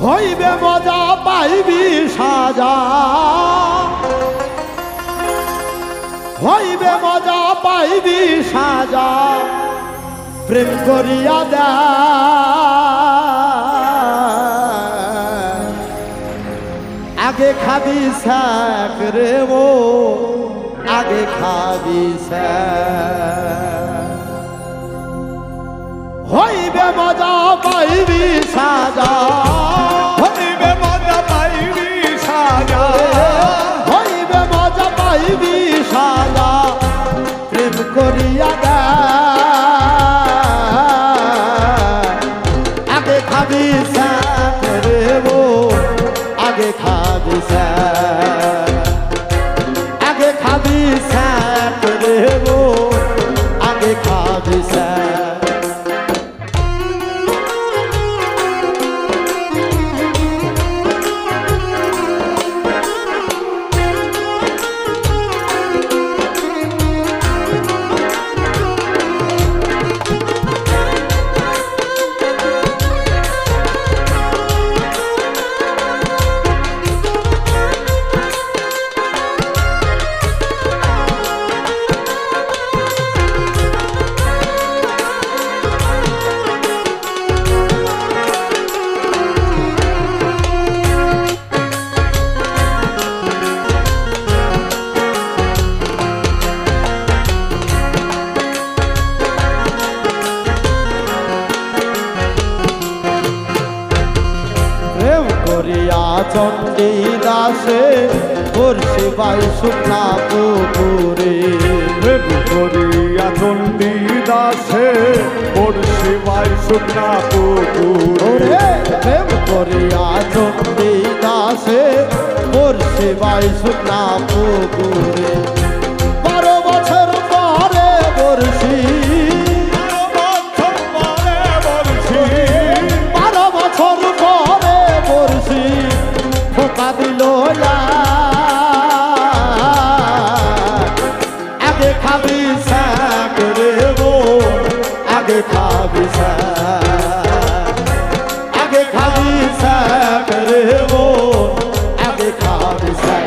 হইবে মজা পাইবি সাজা, হইবে মজা পাইবি সাজা, প্রেম করিয়া দে আগে খাবি শাক রে মো, আগে খাবি শাক। হইবে মজা পাইবি সাজা, হইবে মজা পাইবি সাজা, হইবে মজা পাইবি সাজা, প্রেম করিয়া দে আগে খাবি শাক রে মো, আগে খাবি শাক, আগে খাবি শাক রে মো, আগে খাবি শাক। চণ্ডী দাসে বর্ষি বাই শুকনা পুকুরে, প্রেম করিয়া চণ্ডী দাসে বর্ষি বাই শুকনা পুকুরে, প্রেম করিয়া চণ্ডী দাসে বর্ষি বাই শুকনা পুকুরে। 12 বছর পরে বর্ষি, 12 বছর পরে বর্ষি ধোকা দিল আগে খাবি শাক রে মো, আগে খাবি শাক, আগে খাবি শাক রে মো, আগে খাবি শাক।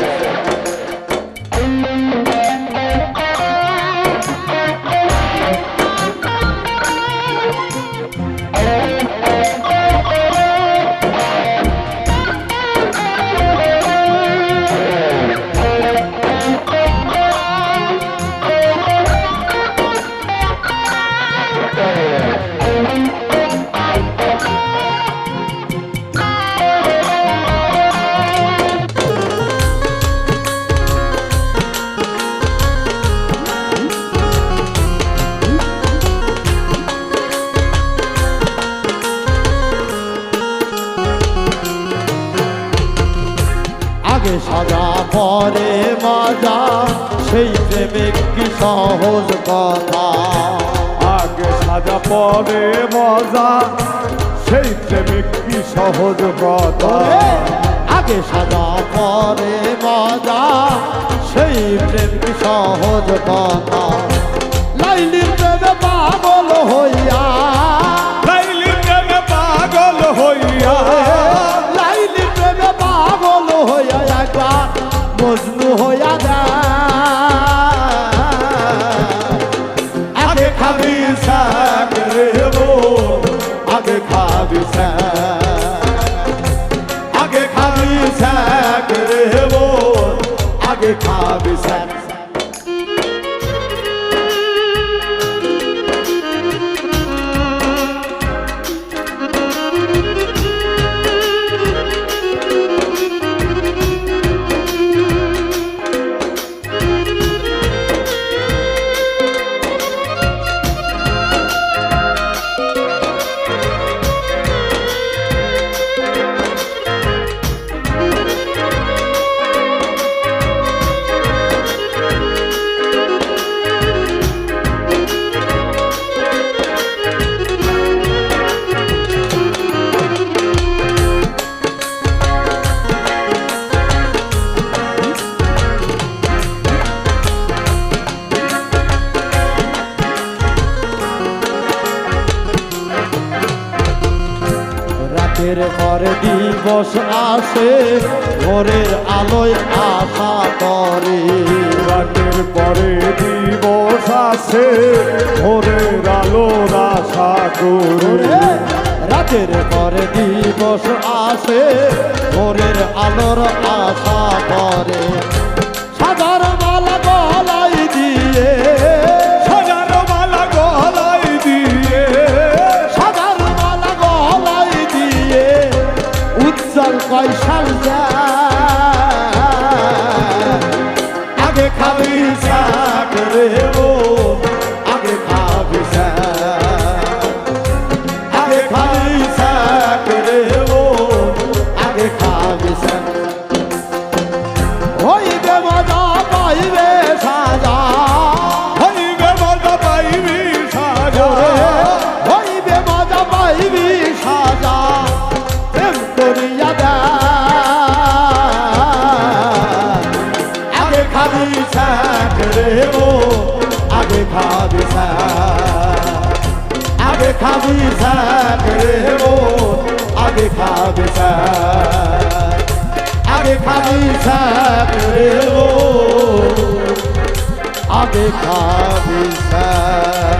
আগে সাজা পরে মজা, সেই প্রেমিক কি সহজ কথা, আগে সাজা পরে মজা, সেই প্রেমিক কি সহজ কথা, আগে সাজা পরে মজা, সেই প্রেম কি সহজ কথা। লাইলির প্রেমে পাগল হইয়া, লাইলির প্রেমে পাগল হইয়া, লাইলির প্রেমে পাগল হইয়া একবার মজনু হইয়া দে আগে খাবি শাক রে মো, আগে খাবি শাক, আগে খাবি শাক রে মো, আগে খাবি শাক। রাতের পরে দিবস আসে ভোরের আলোয় আশা করে রাতের পরে দিবস আসে ভোরের আলোর আশা করে রাতের পরে দিবস আসে ভোরের আলোর আশা করে সাদার মালা গলায় দিয়ে সাজার মালা গলায় দিয়ে সাদার মালা গলায় দিয়ে উজ্জ্বল কয়সাল আগে খাবি শাক রে ও আগে খাবি শাক আগে খাবি শাক রে ও আগে খাবি শাক হইবে মজা পাইবে সাজা হইবে মজা পাইবি সাজা হইবে মজা পাইবি সাজা প্রেম করিয়া দে আগে খাবি শাক রে ও আগে খাবি শাক আগে খাবি শাক রে ও আগে খাবি শাক আগে খাবি শাক রে ও আগে খাবি শাক